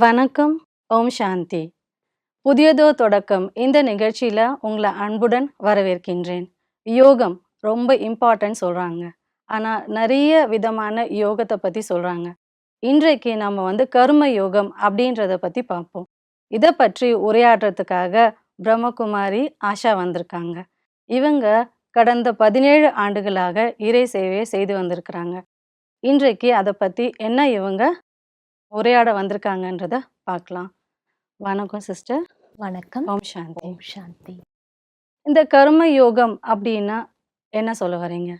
வணக்கம். ஓம் சாந்தி. புதியதோர் தொடக்கம் இந்த நிகழ்ச்சியில் உங்களை அன்புடன் வரவேற்கின்றேன். யோகம் ரொம்ப இம்பார்ட்டன்ட் சொல்கிறாங்க. ஆனால் நிறைய விதமான யோகத்தை பற்றி சொல்கிறாங்க. இன்றைக்கு நம்ம கர்ம யோகம் அப்படின்றத பற்றி பார்ப்போம். இதை பற்றி உரையாடுறதுக்காக பிரம்மகுமாரி ஆஷா வந்திருக்காங்க. இவங்க கடந்த 17 ஆண்டுகளாக இறை சேவையை செய்து வந்திருக்கிறாங்க. இன்றைக்கு அதை பற்றி என்ன இவங்க உரையாட வந்திருக்காங்கன்றத பார்க்கலாம். வணக்கம் சிஸ்டர். வணக்கம். ஓம் சாந்தி. ஓம் சாந்தி. இந்த கர்ம யோகம் அப்படின்னா என்ன சொல்ல வரீங்க?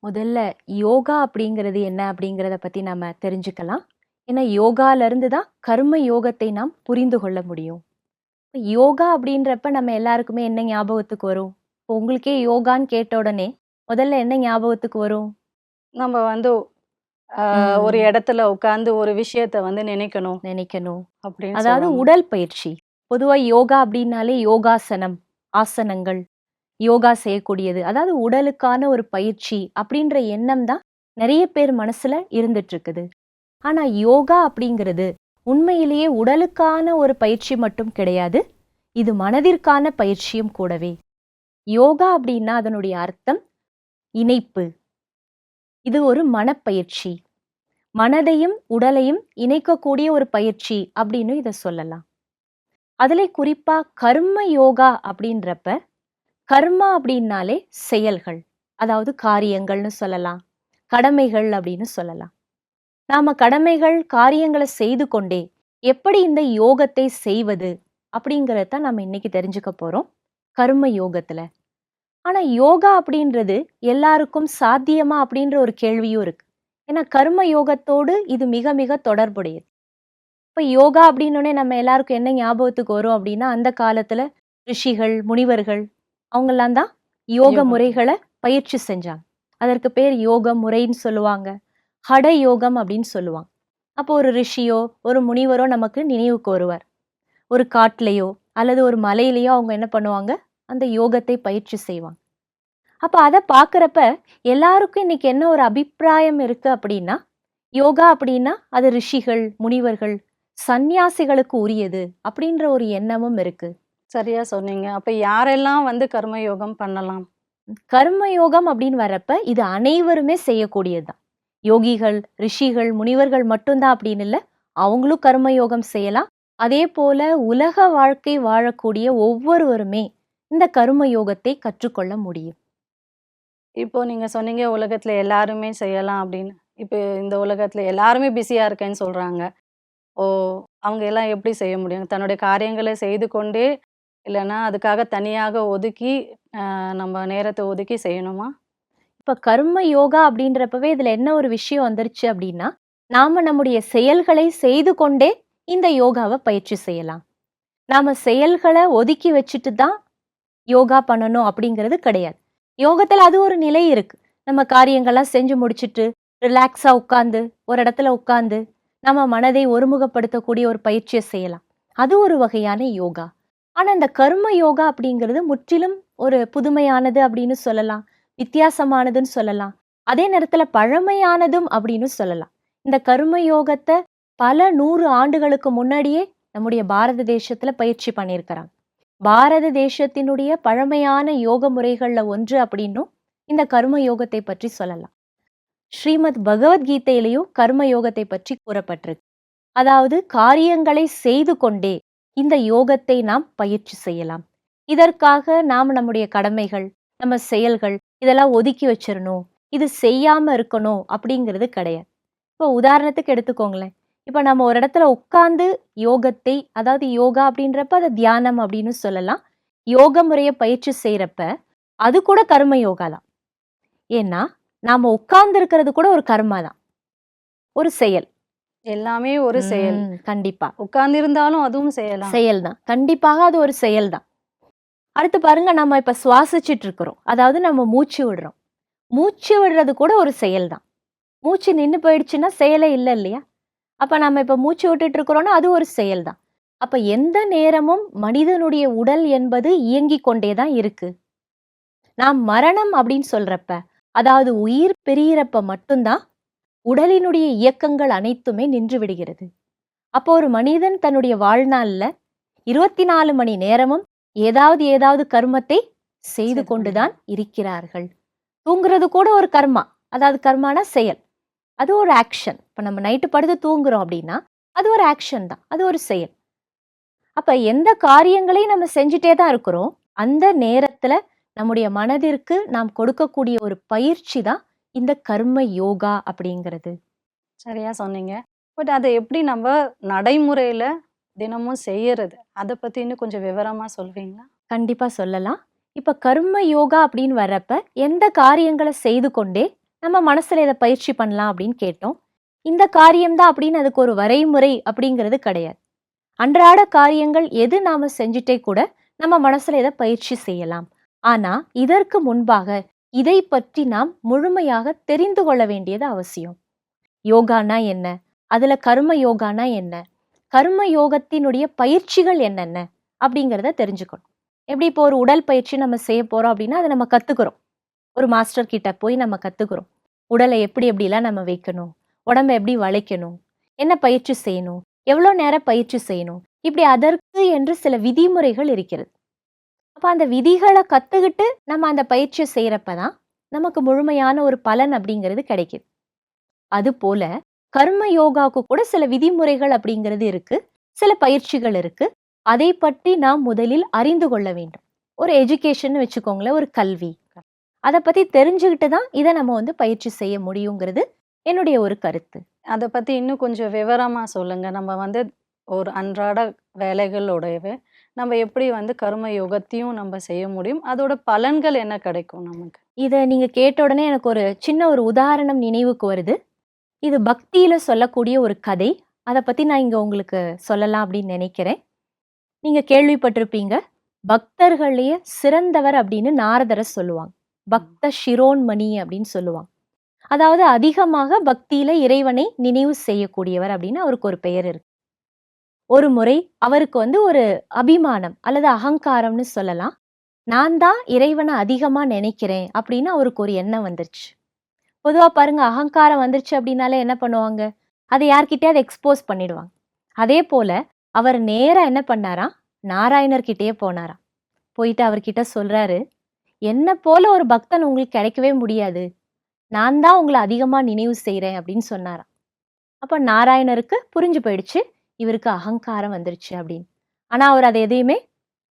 முதல்ல யோகா அப்படிங்கிறது என்ன அப்படிங்கிறத பத்தி நம்ம தெரிஞ்சுக்கலாம். ஏன்னா யோகால இருந்து தான் கர்ம யோகத்தை நாம் புரிந்து கொள்ள முடியும். இப்ப யோகா அப்படின்றப்ப நம்ம எல்லாருக்குமே என்ன ஞாபகத்துக்கு வரும்? இப்போ உங்களுக்கே யோகான்னு கேட்ட உடனே முதல்ல என்ன ஞாபகத்துக்கு வரும்? நம்ம ஒரு இடத்துல உட்கார்ந்து ஒரு விஷயத்த நினைக்கணும் நினைக்கணும். அப்படின்னு அதாவது சொல்லுவாங்க. உடல் பயிற்சி. பொதுவா யோகா அப்படின்னாலே யோகாசனம், ஆசனங்கள், யோகா செய்யக்கூடியது. அதாவது உடலுக்கான ஒரு பயிற்சி அப்படின்ற எண்ணம் தான் நிறைய பேர் மனசுல இருந்துட்டு இருக்குது. ஆனா யோகா அப்படிங்கிறது உண்மையிலேயே உடலுக்கான ஒரு பயிற்சி மட்டும் கிடையாது. இது மனதிற்கான பயிற்சியும் கூடவே. யோகா அப்படின்னா அதனுடைய அர்த்தம் இணைப்பு. இது ஒரு மனப்பயிற்சி. மனதையும் உடலையும் இணைக்கக்கூடிய ஒரு பயிற்சி அப்படின்னு இதை சொல்லலாம். அதுல குறிப்பா கர்ம யோகா அப்படின்றப்ப கர்மா அப்படின்னாலே செயல்கள், அதாவது காரியங்கள்னு சொல்லலாம், கடமைகள் அப்படின்னு சொல்லலாம். நாம கடமைகள் காரியங்களை செய்து கொண்டே எப்படி இந்த யோகத்தை செய்வது அப்படிங்கிறத நம்ம இன்னைக்கு தெரிஞ்சுக்க போறோம் கர்ம யோகத்துல. ஆனா யோகா அப்படின்றது எல்லாருக்கும் சாத்தியமா அப்படின்ற ஒரு கேள்வியும் இருக்கு. ஏன்னா கர்ம யோகத்தோடு இது மிக மிக தொடர்புடையது. இப்ப யோகா அப்படின்னோடனே நம்ம எல்லாருக்கும் என்ன ஞாபகத்துக்கு வரும் அப்படின்னா, அந்த காலத்துல ரிஷிகள், முனிவர்கள் அவங்கெல்லாம் தான் யோக யோகம். முறைகளை பயிற்சி செஞ்சாங்க. அதற்கு பேர் யோக முறைன்னு சொல்லுவாங்க. ஹட யோகம் அப்படின்னு சொல்லுவாங்க. அப்போ ஒரு ரிஷியோ ஒரு முனிவரோ நமக்கு நினைவுக்கு வருவார். ஒரு காட்டுலயோ அல்லது ஒரு மலையிலயோ அவங்க என்ன பண்ணுவாங்க, அந்த யோகத்தை பயிற்சி செய்வாங்க. அப்ப அதை பார்க்கறப்ப எல்லாருக்கும் இன்னைக்கு என்ன ஒரு அபிப்பிராயம் இருக்கு அப்படின்னா, யோகா அப்படின்னா அது ரிஷிகள், முனிவர்கள், சந்நியாசிகளுக்கு உரியது அப்படின்ற ஒரு எண்ணமும் இருக்கு. சரியா சொன்னீங்க. அப்ப யாரெல்லாம் கர்ம யோகம் பண்ணலாம்? கர்ம யோகம் அப்படின்னு வர்றப்ப இது அனைவருமே செய்யக்கூடியதுதான். யோகிகள், ரிஷிகள், முனிவர்கள் மட்டும்தான் அப்படின்னு இல்லை, அவங்களும் கர்ம யோகம் செய்யலாம். அதே போல உலக வாழ்க்கை வாழக்கூடிய ஒவ்வொருவருமே இந்த கர்ம யோகத்தை கற்றுக்கொள்ள முடியும். இப்போ நீங்க சொன்னீங்க உலகத்துல எல்லாருமே செய்யலாம் அப்படின்னு. இப்போ இந்த உலகத்துல எல்லாருமே பிஸியா இருக்கேன்னு சொல்றாங்க. ஓ, அவங்க எல்லாம் எப்படி செய்ய முடியும்? தன்னுடைய காரியங்களை செய்து கொண்டே, இல்லைன்னா அதுக்காக தனியாக ஒதுக்கி நம்ம நேரத்தை ஒதுக்கி செய்யணுமா? இப்ப கர்ம யோகா அப்படின்றப்பவே இதுல என்ன ஒரு விஷயம் வந்துருச்சு அப்படின்னா, நாம நம்முடைய செயல்களை செய்து கொண்டே இந்த யோகாவை பயிற்சி செய்யலாம். நாம செயல்களை ஒதுக்கி வச்சுட்டு தான் யோகா பண்ணணும் அப்படிங்கிறது கிடையாது. யோகத்துல அது ஒரு நிலை இருக்கு. நம்ம காரியங்கள்லாம் செஞ்சு முடிச்சிட்டு ரிலாக்ஸா உட்கார்ந்து ஒரு இடத்துல உட்கார்ந்து நம்ம மனதை ஒருமுகப்படுத்தக்கூடிய ஒரு பயிற்சியை செய்யலாம். அது ஒரு வகையான யோகா. ஆனா இந்த கர்ம யோகா அப்படிங்கிறது முற்றிலும் ஒரு புதுமையானது அப்படின்னு சொல்லலாம், வித்தியாசமானதுன்னு சொல்லலாம், அதே நேரத்துல பழமையானதும் அப்படின்னு சொல்லலாம். இந்த கர்ம யோகத்தை பல 100 ஆண்டுகளுக்கு முன்னாடியே நம்முடைய பாரத தேசத்துல பயிற்சி பண்ணியிருக்கிறாங்க. பாரத தேசத்தினுடைய பழமையான யோக முறைகள்ல ஒன்று அப்படின்னும் இந்த கர்ம யோகத்தை பற்றி சொல்லலாம். ஸ்ரீமத் பகவத்கீதையிலையும் கர்ம யோகத்தை பற்றி கூறப்பட்டிருக்கு. அதாவது காரியங்களை செய்து கொண்டே இந்த யோகத்தை நாம் பயிற்சி செய்யலாம். இதற்காக நாம் நம்முடைய கடமைகள், நம்ம செயல்கள் இதெல்லாம் ஒதுக்கி வச்சிடணும், இது செய்யாம இருக்கணும் அப்படிங்கிறது கிடையாது. இப்போ உதாரணத்துக்கு எடுத்துக்கோங்களேன். இப்ப நம்ம ஒரு இடத்துல உட்கார்ந்து யோகத்தை, அதாவது யோகா அப்படின்றப்ப அதை தியானம் அப்படின்னு சொல்லலாம். யோக முறையை பயிற்சி செய்யறப்ப அது கூட கர்ம யோகா தான். ஏன்னா நாம உட்கார்ந்து இருக்கிறது கூட ஒரு கர்மா தான், ஒரு செயல். எல்லாமே ஒரு செயல். கண்டிப்பா உட்கார்ந்து இருந்தாலும் அதுவும் செய்யலாம். செயல் தான். கண்டிப்பாக அது ஒரு செயல் தான். அடுத்து பாருங்க, நம்ம இப்ப சுவாசிச்சுட்டு இருக்கிறோம், அதாவது நம்ம மூச்சு விடுறோம். மூச்சு விடுறது கூட ஒரு செயல் தான். மூச்சு நின்று போயிடுச்சுன்னா செயலே இல்லை இல்லையா? அப்ப நம்ம இப்ப மூச்சு விட்டுட்டு இருக்கிறோம்னா அது ஒரு செயல் தான். அப்ப எந்த நேரமும் மனிதனுடைய உடல் என்பது இயங்கிக் கொண்டேதான் இருக்கு. நாம் மரணம் அப்படின்னு சொல்றப்ப, அதாவது உயிர் பிரியறப்ப மட்டும்தான் உடலினுடைய இயக்கங்கள் அனைத்துமே நின்று விடுகிறது. அப்போ ஒரு மனிதன் தன்னுடைய வாழ்நாள்ல 24 மணி நேரமும் ஏதாவது கர்மத்தை செய்து சரி. கொண்டுதான் இருக்கிறார்கள். தூங்குறது கூட ஒரு கர்மா. அதாவது கர்மானா செயல். அது ஒரு ஆக்ஷன். இப்ப நம்ம நைட்டு படுத்து தூங்குறோம் அப்படின்னா, அது ஒரு ஆக்ஷன் தான். அது ஒரு செயல். அப்ப எந்த காரியங்களையும் நம்ம செஞ்சுட்டே தான் இருக்கிறோம். அந்த நேரத்துல நம்முடைய மனதிற்கு நாம் கொடுக்கக்கூடிய ஒரு பயிற்சி தான் இந்த கர்ம யோகா அப்படிங்கிறது. சரியா சொன்னீங்க. பட் அத எப்படி நம்ம நடைமுறையில தினமும் செய்யறது? அத பத்தி இன்னும் கொஞ்சம் விவரமா சொல்வீங்களா? கண்டிப்பா சொல்லலாம். இப்ப கர்ம யோகா அப்படின்னு வர்றப்ப, எந்த காரியங்கள செய்து கொண்டே நம்ம மனசுல இத பயிற்சி பண்ணலாம் அப்படின்னு கேட்டோம். இந்த காரியம் தான் அப்படின்னு அதுக்கு ஒரு வரைமுறை அப்படிங்கிறது கிடையாது. அன்றாட காரியங்கள் எது நாம செஞ்சுட்டே கூட நம்ம மனசுல இத பயிற்சி செய்யலாம். ஆனா, இதற்கு முன்பாக இதை பற்றி நாம் முழுமையாக தெரிந்து கொள்ள வேண்டியது அவசியம். யோகானா என்ன? அதுல கர்ம யோகானா என்ன? கர்ம யோகத்தினுடைய பயிற்சிகள் என்னென்ன? அப்படிங்கிறத தெரிஞ்சுக்கணும். எப்படி இப்போ ஒரு உடல் பயிற்சி நம்ம செய்ய போறோம் அப்படின்னா, அத நம்ம கத்துக்கிறோம். ஒரு மாஸ்டர் கிட்ட போய் நம்ம கத்துக்கிறோம். உடலை எப்படி எப்படிலாம் நம்ம வைக்கணும்? உடம்ப எப்படி வளைக்கணும்? என்ன பயிற்சி செய்யணும்? எவ்வளோ நேரம் பயிற்சி செய்யணும்? இப்படி அதற்கு என்று சில விதிமுறைகள் இருக்கிறது. அப்ப அந்த விதிகள கத்துக்கிட்டு நம்ம அந்த பயிற்சிய செய்யறப்ப தான், நமக்கு முழுமையான ஒரு பலன் அப்படிங்கிறது கிடைக்குது. அதுபோல கர்ம யோகாவுக்கு கூட சில விதிமுறைகள் அப்படிங்கிறது இருக்கு. சில பயிற்சிகள் இருக்கு. அதை பற்றி நாம் முதலில் அறிந்து கொள்ள வேண்டும். ஒரு எஜுகேஷன்னு வச்சுக்கோங்களேன், ஒரு கல்வி. அத பத்தி தெரிஞ்சுகிட்டு தான் இத நம்ம வந்து பயிற்சி செய்ய முடியுங்கிறது என்னுடைய ஒரு கருத்து. அத பத்தி இன்னும் கொஞ்சம் விவரமா சொல்லுங்க. நம்ம வந்து ஒரு அன்றாட வேலைகளோடவே நம்ம எப்படி வந்து கர்ம யோகத்தையும் நம்ம செய்ய முடியும்? அதோட பலன்கள் என்ன கிடைக்கும் நமக்கு? இத நீங்க கேட்ட உடனே எனக்கு ஒரு சின்ன ஒரு உதாரணம் நினைவுக்கு வருது. இது பக்தியில சொல்லக்கூடிய ஒரு கதை. அத பத்தி நான் இங்க உங்களுக்கு சொல்லலாம் அப்படின்னு நினைக்கிறேன். நீங்க கேள்விப்பட்டிருப்பீங்க. பக்தர்கள்லயே சிறந்தவர் அப்படின்னு நாரதர சொல்லுவாங்க. பக்த சிரோன்மணி அப்படின்னு சொல்லுவாங்க. அதாவது அதிகமாக பக்தியில இறைவனை நினைவு செய்யக்கூடியவர் அப்படின்னு அவருக்கு ஒரு பெயர் இருக்கு. ஒரு முறை அவருக்கு வந்து ஒரு அபிமானம் அல்லது அகங்காரம்னு சொல்லலாம். நான் தான் இறைவன அதிகமா நினைக்கிறேன் அப்படின்னு அவருக்கு ஒரு எண்ணம் வந்துருச்சு. பொதுவா பாருங்க, அகங்காரம் வந்துருச்சு அப்படின்னாலே என்ன பண்ணுவாங்க? அதை யார்கிட்டயாவது எக்ஸ்போஸ் பண்ணிடுவாங்க. அதே போல அவர் நேரா என்ன பண்ணாராம்? நாராயணர் கிட்டயே போனாராம். போயிட்டு அவர்கிட்ட சொல்றாரு, "என்ன போல ஒரு பக்தன் உங்களுக்கு கிடைக்கவே முடியாது. நான் தான் உங்கள அதிகமா நினைவு செய்றேன்" அப்படின்னு சொன்னாராம். அப்ப நாராயணருக்கு புரிஞ்சு போயிடுச்சு, இவருக்கு அகங்காரம் வந்துருச்சு அப்படின்னு. ஆனா அவர் அத எதையுமே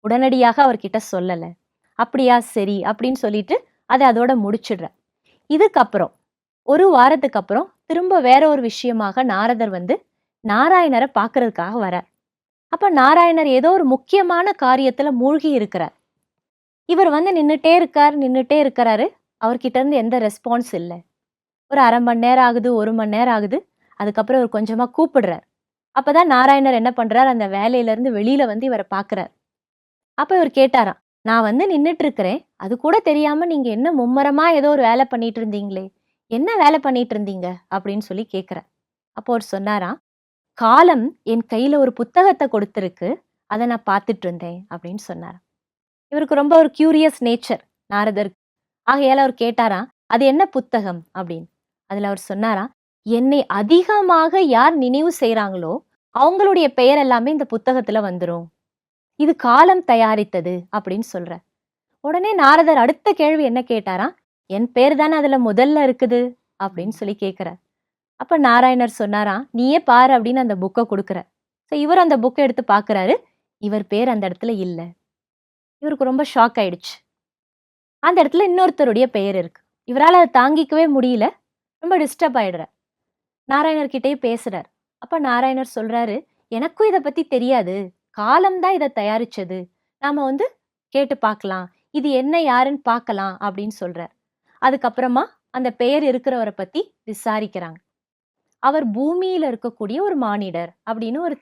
உடனடியாக அவர்கிட்ட சொல்லல. "அப்படியா, சரி" அப்படின்னு சொல்லிட்டு அத அதோட முடிச்சிடுறார். இதுக்கப்புறம் ஒரு வாரத்துக்கு அப்புறம் திரும்ப வேற ஒரு விஷயமாக நாரதர் வந்து நாராயணரை பார்க்கறதுக்காக வரார். அப்ப நாராயணர் ஏதோ ஒரு முக்கியமான காரியத்துல மூழ்கி இருக்கிறார். இவர் வந்து நின்னுட்டே இருக்கிறாரு. அவர்கிட்ட இருந்து எந்த ரெஸ்பான்ஸ் இல்ல. ஒரு 1/2 மணி நேரம் ஆகுது, 1 மணி நேரம் ஆகுது. அதுக்கப்புறம் இவர் கொஞ்சமா கூப்பிடுறார். அப்பதான் நாராயணர் என்ன பண்றார், அந்த வேலையில இருந்து வெளியில வந்து இவரை பார்க்கிறார். அப்ப இவர் கேட்டாராம், "நான் வந்து நின்னுட்டு இருக்கிறேன். அது கூட தெரியாம நீங்க என்ன மும்மரமா ஏதோ ஒரு வேலை பண்ணிட்டு இருந்தீங்களே. என்ன வேலை பண்ணிட்டு இருந்தீங்க?" அப்படின்னு சொல்லி கேட்கிறார். அப்போ அவர் சொன்னாராம், "காலம் என் கையில ஒரு புத்தகத்த கொடுத்திருக்கு. அத நான் பார்த்துட்டு இருந்தேன்" அப்படின்னு சொன்னாராம். இவருக்கு ரொம்ப ஒரு கியூரியஸ் நேச்சர் நாரதருக்கு. ஆகையால அவர் கேட்டாராம், "அது என்ன புத்தகம்?" அப்படின்னு. அதுல அவர் சொன்னாராம், "என்னை அதிகமாக யார் நினைவு செய்றாங்களோ, அவங்களுடைய பெயர் எல்லாமே இந்த புத்தகத்துல வந்துரும். இது காலம் தயாரித்தது" அப்படின்னு சொல்றார். உடனே நாரதர் அடுத்த கேள்வி என்ன கேட்டாராம், "என் பேர் தானே அதுல முதல்ல இருக்குது" அப்படின்னு சொல்லி கேட்கிறார். அப்ப நாராயணர் சொன்னாராம், "நீயே பாரு" அப்படின்னு அந்த புக்க குடுக்குறார். சோ இவர் அந்த புக்க எடுத்து பார்க்கிறாரு. இவர் பேர் அந்த இடத்துல இல்ல. இவருக்கு ரொம்ப ஷாக் ஆயிடுச்சு. அந்த இடத்துல இன்னொருத்தருடைய பெயர் இருக்கு. இவரால அத தாங்கிக்கவே முடியல. ரொம்ப டிஸ்டர்ப் ஆயிடுறார். நாராயணர் கிட்டயே பேசுறார். அப்ப நாராயணர் சொல்றாரு, "எனக்கும் இத பத்தி தெரியாது. காலம் தான் இத தயாரிச்சது. நாம வந்து கேட்டு பார்க்கலாம். இது என்ன யாருன்னு பார்க்கலாம்" அப்படின்னு சொல்றார். அதுக்கப்புறமா அந்த பெயர் இருக்கிறவர பத்தி விசாரிக்கிறாங்க. அவர் பூமியில இருக்கக்கூடிய ஒரு மானிடர் அப்படின்னு ஒரு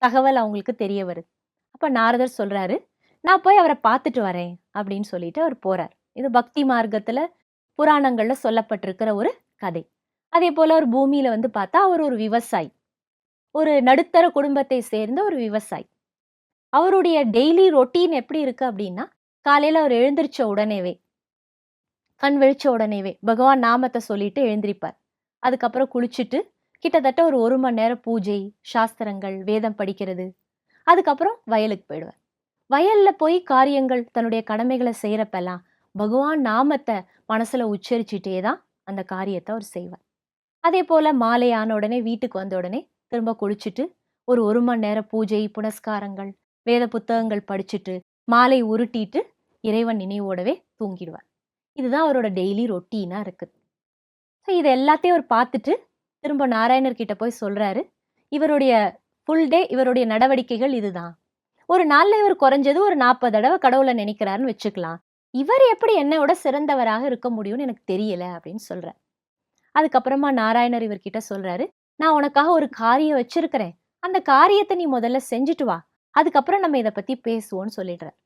தகவல் அவங்களுக்கு தெரிய வருது. அப்ப நாரதர் சொல்றாரு, "நான் போய் அவர பார்த்துட்டு வரேன்" அப்படின்னு சொல்லிட்டு அவர் போறார். இது பக்தி மார்க்கத்துல புராணங்கள்ல சொல்லப்பட்டிருக்கிற ஒரு கதை. அதே போல அவர் பூமியில வந்து பார்த்தா அவர் ஒரு விவசாயி. ஒரு நடுத்தர குடும்பத்தை சேர்ந்த ஒரு விவசாயி. அவருடைய டெய்லி ரொட்டீன் எப்படி இருக்கு அப்படின்னா, காலையில அவர் எழுந்திரிச்ச உடனேவே, கண் விழிச்ச உடனேவே பகவான் நாமத்த சொல்லிட்டு எழுந்திரிப்பார். அதுக்கப்புறம் குளிச்சுட்டு கிட்டத்தட்ட ஒரு 1 மணி நேரம் பூஜை, சாஸ்திரங்கள், வேதம் படிக்கிறது. அதுக்கப்புறம் வயலுக்கு போயிடுவார். வயல்ல போய் காரியங்கள் தன்னுடைய கடமைகளை செய்யறப்பெல்லாம் பகவான் நாமத்தை மனசுல உச்சரிச்சுட்டே தான் அந்த காரியத்தை அவர் செய்வார். அதே போல மாலை ஆன உடனே வீட்டுக்கு வந்த உடனே திரும்ப குளிச்சுட்டு ஒரு 1 மணி நேரம் பூஜை, புனஸ்காரங்கள், வேத புத்தகங்கள் படிச்சுட்டு மாலை உருட்டிட்டு இறைவன் நினைவோடவே தூங்கிடுவார். இதுதான் அவரோட டெய்லி ரொட்டீனா இருக்கு. ஸோ இது எல்லாத்தையும் அவர் பார்த்துட்டு திரும்ப நாராயணர் கிட்ட போய் சொல்றாரு, இவருடைய ஃபுல் டே இவருடைய நடவடிக்கைகள் இதுதான். ஒரு நாள்ல இவர் குறைஞ்சது ஒரு 40 தடவை கடவுளை நினைக்கிறாருன்னு வச்சுக்கலாம். இவர் எப்படி என்னோட சிறந்தவராக இருக்க முடியும்னு எனக்கு தெரியல அப்படின்னு சொல்றார். அதுக்கப்புறமா நாராயணர் இவர்கிட்ட சொல்றாரு, நான் உனக்காக ஒரு காரியம் வச்சிருக்கிறேன், அந்த காரியத்தை நீ முதல்ல செஞ்சுட்டு வா, அதுக்கப்புறம் நம்ம இதை பத்தி பேசுவோம்னு சொல்லிடுறார்.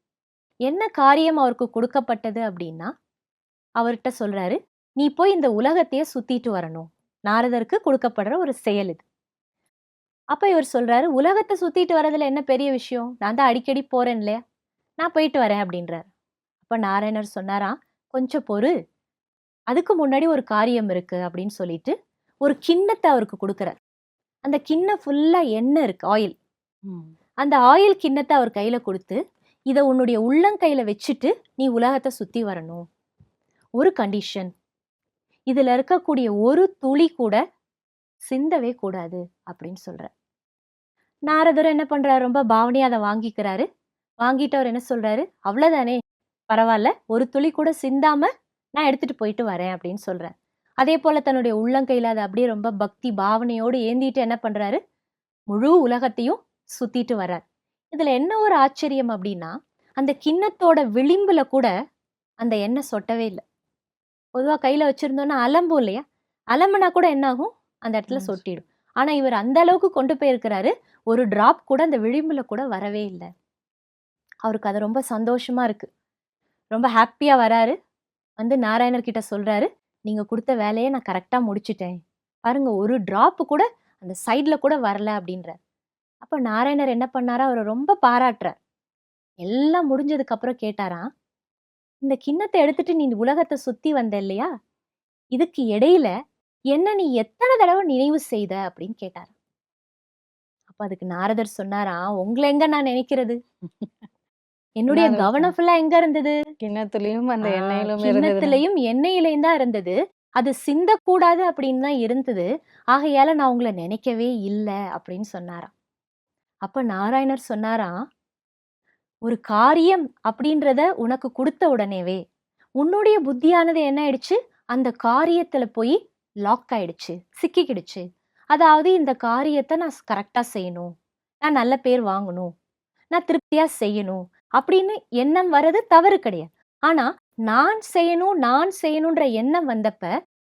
என்ன காரியம் அவருக்கு கொடுக்கப்பட்டது அப்படின்னா, அவர்கிட்ட சொல்றாரு, நீ போய் இந்த உலகத்தையே சுத்திட்டு வரணும். நாரதருக்கு கொடுக்கப்படுற ஒரு செயல் இது. அப்ப இவர் சொல்றாரு, உலகத்தை சுத்திட்டு வரதுல என்ன பெரிய விஷயம், நான் தான் அடிக்கடி போறேன் இல்லையா, நான் போயிட்டு வரேன் அப்படின்றார். அப்ப நாராயணர் சொன்னாராம், கொஞ்சம் பொறு, அதுக்கு முன்னாடி ஒரு காரியம் இருக்கு அப்படின்னு சொல்லிட்டு ஒரு கிண்ணத்தை அவருக்கு கொடுக்குறார். அந்த கிண்ணம் ஃபுல்லா எண்ணெய் இருக்கு, ஆயில். அந்த ஆயில் கிண்ணத்தை அவர் கையில கொடுத்து, இதை உன்னுடைய உள்ளங்கையில வச்சுட்டு நீ உலகத்தை சுத்தி வரணும். ஒரு கண்டிஷன், இதுல இருக்கக்கூடிய ஒரு துளி கூட சிந்தவே கூடாது அப்படின்னு சொல்ற. நாரதர் என்ன பண்றாரு, ரொம்ப பாவனையா அதை வாங்கிக்கிறாரு. வாங்கிட்டு அவர் என்ன சொல்றாரு, அவ்வளவுதானே, பரவாயில்ல, ஒரு துளி கூட சிந்தாம நான் எடுத்துட்டு போயிட்டு வரேன் அப்படின்னு சொல்றாரு. அதே போல தன்னுடைய உள்ளங்கையில அதை அப்படியே ரொம்ப பக்தி பாவனையோடு ஏந்திட்டு என்ன பண்றாரு, முழு உலகத்தையும் சுத்திட்டு வர்றார். இதுல என்ன ஒரு ஆச்சரியம் அப்படின்னா, அந்த கிண்ணத்தோட விளிம்புல கூட அந்த எண்ணெய் சொட்டவே இல்லை. பொதுவா கையில வச்சிருந்தோம்னா அலம்பும் இல்லையா, அலம்புனா கூட என்ன ஆகும், அந்த இடத்துல சொட்டிடும். ஆனா இவர் அந்த அளவுக்கு கொண்டு போயிருக்கிறாரு, ஒரு டிராப் கூட அந்த விளிம்புல கூட வரவே இல்லை. அவருக்கு அது ரொம்ப சந்தோஷமா இருக்கு. ரொம்ப ஹாப்பியா வராரு. வந்து நாராயணர் கிட்ட சொல்றாரு, நீங்க கொடுத்த வேலையை நான் கரெக்டா முடிச்சிட்டேன், பாருங்க ஒரு டிராப் கூட அந்த சைட்ல கூட வரல அப்படின்ற. அப்ப நாராயணர் என்ன பண்ணாரா, அவரை ரொம்ப பாராட்டுறார். எல்லாம் முடிஞ்சதுக்கு அப்புறம் கேட்டாராம், இந்த கிண்ணத்தை எடுத்துட்டு நீ உலகத்தை சுத்தி வந்த இல்லையா, இதுக்கு இடையில என்ன நீ எத்தனை தடவை நினைவு செய்த அப்படின்னு கேட்டார். அப்ப அதுக்கு நாரதர் சொன்னாராம், உங்களை எங்க நான் நினைக்கிறது, என்னுடைய கவனம் ஃபுல்லா எங்க இருந்தது, கிண்ணத்திலையும் அந்த எண்ணெயிலும் இருந்தது. கிண்ணத்திலையும் எண்ணெயிலையும் தான் இருந்தது, அது சிந்தக்கூடாது அப்படின்னு தான் இருந்தது, ஆகையால நான் உங்களை நினைக்கவே இல்லை அப்படின்னு சொன்னாராம். அப்ப நாராயணர் சொன்னாராம், ஒரு காரியம் அப்படின்றத உனக்கு கொடுத்த உடனேவே உன்னுடைய புத்தியானது என்ன ஆயிடுச்சு, அந்த காரியத்துல போய் லாக் ஆயிடுச்சு, சிக்கிக்கிடுச்சு. அதாவது இந்த காரியத்தை நான் கரெக்டா செய்யணும், நான் நல்ல பேர் வாங்கணும், நான் திருப்தியா செய்யணும் அப்படின்னு எண்ணம் வர்றது தவறு கிடையாது. ஆனா நான் செய்யணும்ன்ற எண்ணம் வந்தப்ப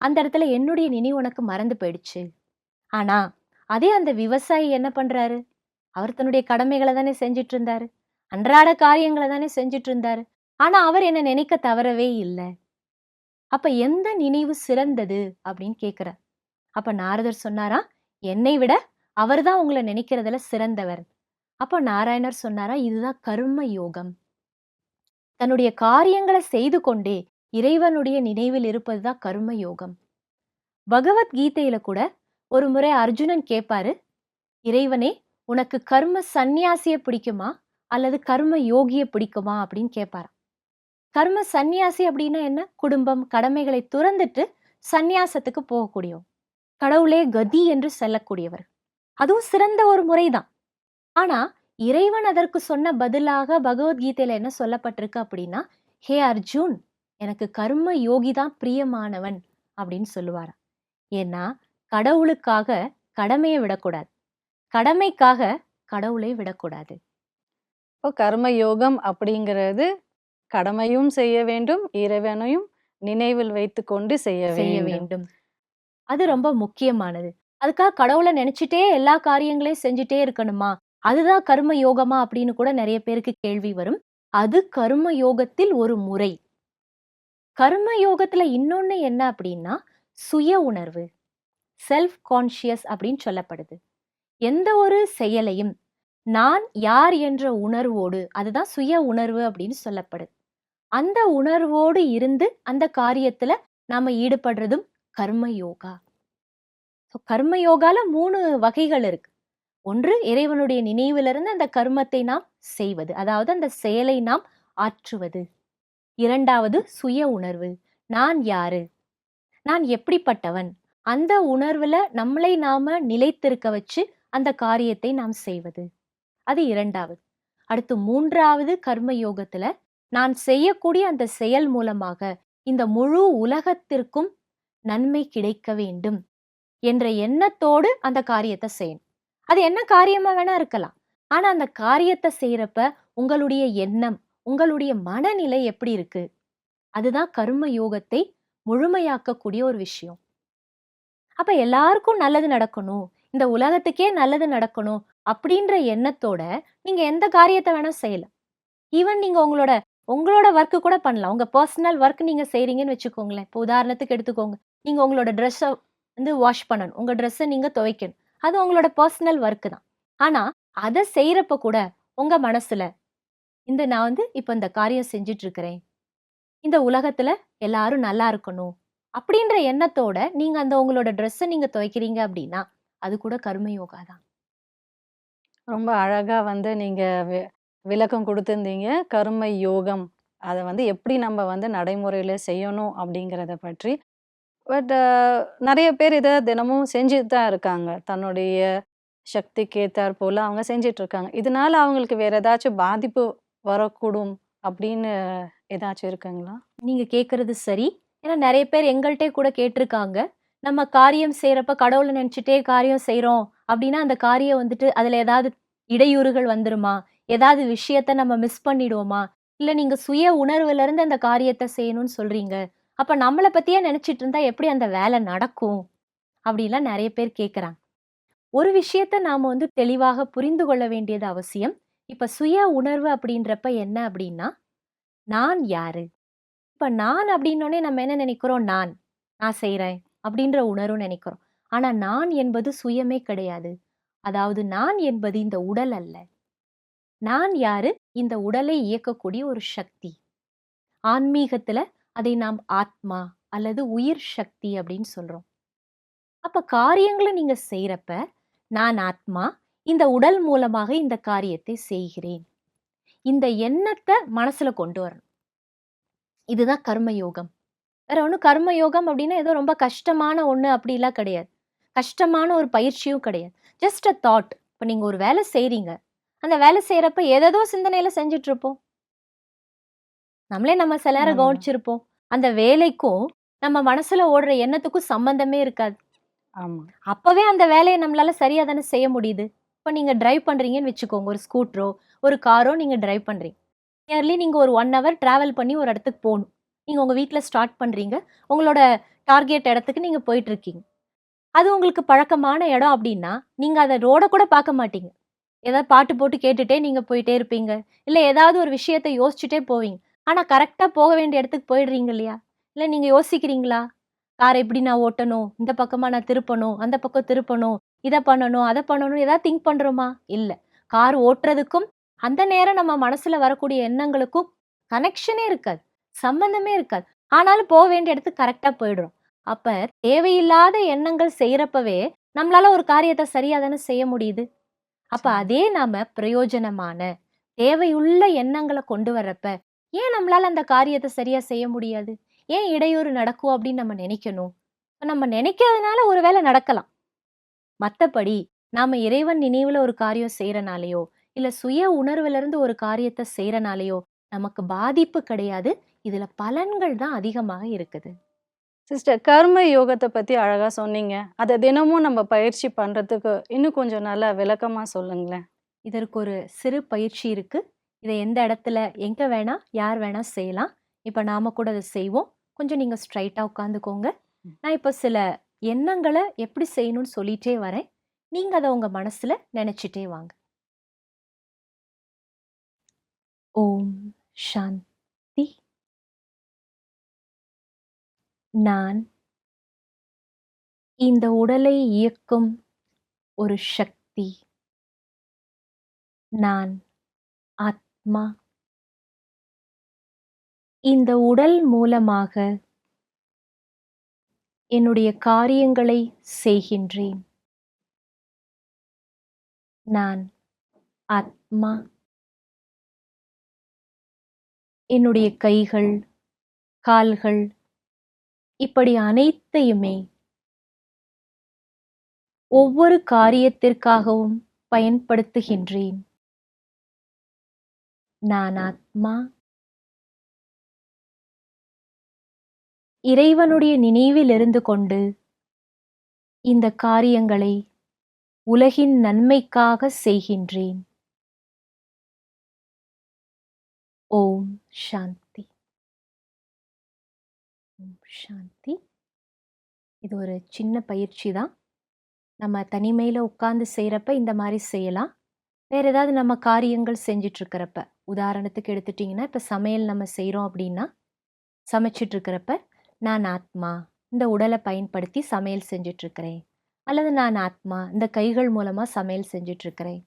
அந்த இடத்துல என்னுடைய நினைவு உனக்கு மறந்து போயிடுச்சு. ஆனா அதே அந்த விவசாயி என்ன பண்றாரு, அவர் தன்னுடைய கடமைகளை தானே செஞ்சிட்டு இருந்தாரு, அன்றாட காரியங்களை தானே செஞ்சிட்டு இருந்தாரு. ஆனா அவர் என்ன நினைக்க தவறவே இல்லை. அப்ப எந்த நினைவு சிறந்தது அப்படின்னு கேக்குறார். அப்ப நாரதர் சொன்னாரா, என்னை விட அவர்தான் உங்களை நினைக்கிறதுல சிறந்தவர். அப்போ நாராயணர் சொன்னாரா, இதுதான் கர்ம யோகம். தன்னுடைய காரியங்களை செய்து கொண்டே இறைவனுடைய நினைவில் இருப்பதுதான் கர்ம யோகம். பகவத்கீதையில கூட ஒரு முறை அர்ஜுனன் கேட்பாரு, இறைவனே உனக்கு கர்ம சந்நியாசிய பிடிக்குமா அல்லது கர்ம யோகிய பிடிக்குமா அப்படின்னு கேட்பாராம். கர்ம சந்நியாசி அப்படின்னா என்ன, குடும்பம் கடமைகளை துறந்துட்டு சந்நியாசத்துக்கு போகக்கூடியவர், கடவுளே கதி என்று சொல்லக்கூடியவர். அதுவும் சிறந்த ஒரு முறைதான். ஆனா இறைவன் அதற்கு சொன்ன பதிலாக பகவத்கீதையில என்ன சொல்லப்பட்டிருக்கு அப்படின்னா, ஹே அர்ஜுன், எனக்கு கர்ம யோகி தான் பிரியமானவன் அப்படின்னு சொல்லுவாராம். ஏன்னா கடவுளுக்காக கடமையை விடக்கூடாது, கடமைக்காக கடவுளை விடக்கூடாது. இப்போ கர்ம யோகம் அப்படிங்கிறது கடமையும் செய்ய வேண்டும், இறைவனையும் நினைவில் வைத்து கொண்டு செய்ய வேண்டும். அது ரொம்ப முக்கியமானது. அதுக்காக கடவுளை நினைச்சிட்டே எல்லா காரியங்களையும் செஞ்சுட்டே இருக்கணுமா, அதுதான் கர்ம யோகமா அப்படின்னு கூட நிறைய பேருக்கு கேள்வி வரும். அது கர்ம யோகத்தில் ஒரு முறை. கர்ம யோகத்துல இன்னொன்னு என்ன அப்படின்னா, சுய உணர்வு, செல்ஃப் கான்ஷியஸ் அப்படின்னு சொல்லப்படுது. எந்த ஒரு செயலையும் நான் யார் என்ற உணர்வோடு, அதுதான் சுய உணர்வு அப்படின்னு சொல்லப்படுது. அந்த உணர்வோடு இருந்து அந்த காரியத்துல நாம ஈடுபடுறதும் கர்ம யோகா. கர்ம யோகால 3 வகைகள் இருக்கு. ஒன்று, இறைவனுடைய நினைவிலிருந்து அந்த கர்மத்தை நாம் செய்வது. அதாவது அந்த செயலை நாம் ஆற்றுவது. 2வது சுய உணர்வு. நான் யாரு? நான் எப்படிப்பட்டவன்? அந்த உணர்வுல நம்மளை நாம நிலைத்திருக்க வச்சு அந்த காரியத்தை நாம் செய்வது. அது 2வது. அடுத்து 3வது கர்ம யோகத்துல நான் செய்யக்கூடிய அந்த செயல் மூலமாக இந்த முழு உலகத்திற்கும் நன்மை கிடைக்க வேண்டும் என்ற எண்ணத்தோடு அந்த காரியத்தை செய்யணும். அது என்ன காரியமா வேணா இருக்கலாம். ஆனா அந்த காரியத்தை செய்யறப்ப உங்களுடைய எண்ணம், உங்களுடைய மனநிலை எப்படி இருக்கு? அதுதான் கர்ம யோகத்தை முழுமையாக்கக்கூடிய ஒரு விஷயம். அப்ப எல்லாருக்கும் நல்லது நடக்கணும், இந்த உலகத்துக்கே நல்லது நடக்கணும் அப்படின்ற எண்ணத்தோட நீங்க எந்த காரியத்தை வேணா செய்யலாம். ஈவன் நீங்க உங்களோட உங்களோட ஒர்க் கூட பண்ணலாம். உங்க பர்சனல் ஒர்க் நீங்க செய்றீங்கன்னு வச்சுக்கோங்களேன். இப்போ உதாரணத்துக்கு எடுத்துக்கோங்க. நீங்க உங்களோட ட்ரெஸ்ஸ வாஷ் பண்ணணும். உங்க ட்ரெஸ்ஸ நீங்க துவைக்கணும். அது உங்களோட பர்சனல் ஒர்க் தான். ஆனா அத செய்யறப்ப கூட உங்க மனசுல நான் இப்ப இந்த காரியம் செஞ்சுட்டு இருக்கிறேன். இந்த உலகத்துல எல்லாரும் நல்லா இருக்கணும் அப்படின்ற எண்ணத்தோட நீங்க உங்களோட ட்ரெஸ்ஸ நீங்க துவைக்கிறீங்க அப்படின்னா அது கூட கர்ம யோகா தான். ரொம்ப அழகா நீங்க விளக்கம் குடுத்திருந்தீங்க. கர்ம யோகம். அத எப்படி நம்ம நடைமுறையில செய்யணும் அப்படிங்கிறத பற்றி. பட் நெறைய பேர் இத தினமும் செஞ்சுட்டு தான் இருக்காங்க. தன்னுடைய சக்திக்கு ஏத்தாற் போல அவங்க செஞ்சுட்டு இருக்காங்க. இதனால அவங்களுக்கு வேற ஏதாச்சும் பாதிப்பு வரக்கூடும் அப்படின்னு ஏதாச்சும் இருக்குங்களா? நீங்க கேட்கறது சரி. ஏன்னா நெறைய பேர் எங்கள்ட்டயே கூட கேட்டிருக்காங்க. நம்ம காரியம் செய்றப்ப கடவுள நெனச்சுட்டே காரியம் செய்றோம் அப்படின்னா, அந்த காரியம் அதுல ஏதாவது இடையூறுகள் வந்துருமா? ஏதாவது விஷயத்த நம்ம மிஸ் பண்ணிடுவோமா? இல்ல நீங்க சுய உணர்வுல இருந்து அந்த காரியத்த செய்யணும்னு சொல்றீங்க. அப்ப நம்மள பத்தியே நெனச்சுட்டு இருந்தா எப்படி அந்த வேலை நடக்கும்? அப்படிலாம் நெறைய பேர் கேட்கறாங்க. ஒரு விஷயத்த நாம தெளிவாக புரிந்து கொள்ள வேண்டியது அவசியம். இப்ப சுய உணர்வு அப்படின்றப்ப என்ன அப்படின்னா, நான் யாரு? இப்ப நான் அப்படின்னோனே நம்ம என்ன நினைக்கிறோம்? நான் செய்றேன் அப்படின்ற உணர்வு நினைக்கிறோம். ஆனா நான் என்பது சுயமே கிடையாது. அதாவது நான் என்பது இந்த உடல் அல்ல. நான் யாரு? இந்த உடலை இயக்கக்கூடிய ஒரு சக்தி. ஆன்மீகத்துல அதை நாம் ஆத்மா அல்லது உயிர் சக்தி அப்படின்னு சொல்றோம். அப்ப காரியங்கள நீங்க செய்றப்ப, நான் ஆத்மா, இந்த உடல் மூலமாக இந்த காரியத்தை செய்கிறேன். இந்த எண்ணத்த மனசுல கொண்டு வரணும். இதுதான் கர்ம யோகம். வேற ஒண்ணும் கர்ம யோகம் அப்படின்னா ஏதோ ரொம்ப கஷ்டமான ஒண்ணு அப்படிலாம் கிடையாது. கஷ்டமான ஒரு பயிற்சியும் கிடையாது. Just a thought. இப்ப நீங்க ஒரு வேலை செய்றீங்க. அந்த வேலை செய்யறப்ப ஏதேதோ சிந்தனையில செஞ்சுட்டு இருப்போம். நம்மளே நம்ம சில நேரம் ஆமா. கவனிச்சிருப்போம். அந்த வேலைக்கும் நம்ம மனசுல ஓடுற எண்ணத்துக்கும் சம்பந்தமே இருக்காது. ஆமா. அப்பவே அந்த வேலைய நம்மளால சரியா தானே செய்ய முடியுது. இப்ப நீங்க டிரைவ் பண்றீங்கன்னு வச்சுக்கோங்க. ஒரு ஸ்கூட்டரோ, ஒரு காரோ நீங்க டிரைவ் பண்றீங்க. நியர்லி நீங்க ஒரு 1 ஹவர் டிராவல் பண்ணி ஒரு இடத்துக்கு போணும். நீங்க உங்க வீட்ல ஸ்டார்ட் பண்றீங்க. உங்களோட டார்கெட் இடத்துக்கு நீங்க போயிட்டு இருக்கீங்க. அது உங்களுக்கு பழக்கமான இடம் அப்டின்னா, நீங்க அத ரோட கூட பார்க்க மாட்டீங்க. ஏதாவது பாட்டு போட்டு கேட்டுட்டே நீங்க போயிட்டே இருப்பீங்க. இல்ல ஏதாவது ஒரு விஷயத்த யோசிச்சுட்டே போவீங்க. ஆனா கரெக்ட்டா போக வேண்டிய இடத்துக்கு போயிடுறீங்க இல்லையா? இல்ல நீங்க யோசிக்கிறீங்களா? கார எப்படி நான் ஓட்டணும்? இந்த பக்கமா நான் திருப்பணும், அந்த பக்கம் திருப்பணும், இத பண்ணணும், அத பண்ணணும் ஏதாவது திங்க் பண்றோமா? இல்ல. கார் ஓட்டுறதுக்கும், அந்த நேரம் நம்ம மனசுல வரக்கூடிய எண்ணங்களுக்கும் கனெக்ஷனே இருக்காது. சம்பந்தமே இருக்காது. ஆனாலும் போ வேண்டிய இடத்துக்கு கரெக்ட்டா போயிடுறோம். அப்ப தேவையில்லாத எண்ணங்கள் செய்றப்பவே, நம்மளால ஒரு காரியத்த சரியா தானே செய்ய முடியுது. அப்ப சரி. அதே நாம பிரயோஜனமான, தேவையுள்ள எண்ணங்கள கொண்டு வர்றப்ப, ஏன் நம்மளால அந்த காரியத்த சரியா செய்ய முடியாது? ஏன் இடையூறு நடக்கும் அப்படின்னு நம்ம நினைக்கணும்? இப்ப நம்ம நினைக்கிறதுனால ஒரு வேளை நடக்கலாம். மத்தபடி, நாம இறைவன் நினைவுல ஒரு காரியம் செய்றனாலயோ, இல்ல சுய உணர்வுல இருந்து ஒரு காரியத்த செய்றனாலயோ, நமக்கு பாதிப்பு கிடையாது. இதுல பலன்கள் தான் அதிகமாக இருக்குது. சிஸ்டர், கர்ம யோகத்த பத்தி அழகா சொன்னீங்க. அத தினமும் நம்ம பயிற்சி பண்றதுக்கு இன்னும் கொஞ்சம் நல்லா விளக்கமா சொல்லுங்களேன். இதற்கு ஒரு சிறு பயிற்சி இருக்கு. இத எந்த இடத்துல, எங்க வேணா, யார் வேணா செய்யலாம். இப்ப நாம கூட அத செய்வோம். கொஞ்சம் நீங்க ஸ்ட்ரைட்டா உட்கார்ந்துக்கோங்க. ம். நான் இப்ப சில எண்ணங்கள எப்படி செய்யணும்னு சொல்லிட்டே வரேன். நீங்க அத உங்க மனசுல நெனச்சுட்டே வாங்க. ஓம் சாந்தி. நான் இந்த உடலை இயக்கும் ஒரு சக்தி. நான் ஆத்மா. இந்த உடல் மூலமாக என்னுடைய காரியங்களை செய்கின்றேன். நான் ஆத்மா. என்னுடைய கைகள், கால்கள் இப்படி அனைத்தையுமே ஒவ்வொரு காரியத்திற்காகவும் பயன்படுத்துகின்றேன். நான் ஆத்மா. இறைவனுடைய நினைவில் இருந்து கொண்டு இந்த காரியங்களை உலகின் நன்மைக்காக செய்கின்றேன். ஓம் சாந்தி. ஓம் சாந்தி. இது ஒரு சின்ன பயிற்சி தான். நம்ம தனிமையில் உட்கார்ந்து செய்கிறப்ப இந்த மாதிரி செய்யலாம். வேறு ஏதாவது நம்ம காரியங்கள் செஞ்சிட்ருக்கிறப்ப, உதாரணத்துக்கு எடுத்துட்டிங்கன்னா, இப்போ சமையல் நம்ம செய்கிறோம் அப்படின்னா, சமைச்சிட்ருக்கிறப்ப நான் ஆத்மா இந்த உடலை பயன்படுத்தி சமையல் செஞ்சிட்ருக்கிறேன், அல்லது நான் ஆத்மா இந்த கைகள் மூலமாக சமையல் செஞ்சிட்ருக்கிறேன்.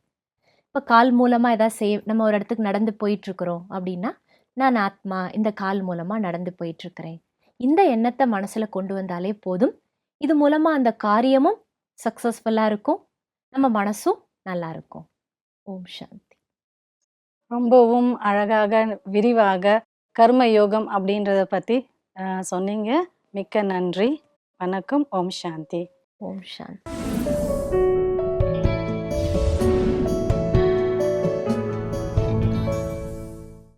இப்போ கால் மூலமாக எதாவது நம்ம ஒரு இடத்துக்கு நடந்து போயிட்டுருக்குறோம் அப்படின்னா, நான் ஆத்மா இந்த கால் மூலமாக நடந்து போயிட்டுருக்கிறேன். இந்த எண்ணத்தை மனசில் கொண்டு வந்தாலே போதும். இது மூலமாக அந்த காரியமும் சக்ஸஸ்ஃபுல்லாக இருக்கும், நம்ம மனசும் நல்லா இருக்கும். ஓம் சாந்தி. ரொம்பவும் அழகாக, விரிவாக கர்ம யோகம் அப்படின்றத பற்றி சொன்னீங்க. மிக்க நன்றி. வணக்கம். ஓம் சாந்தி. ஓம் சாந்தி.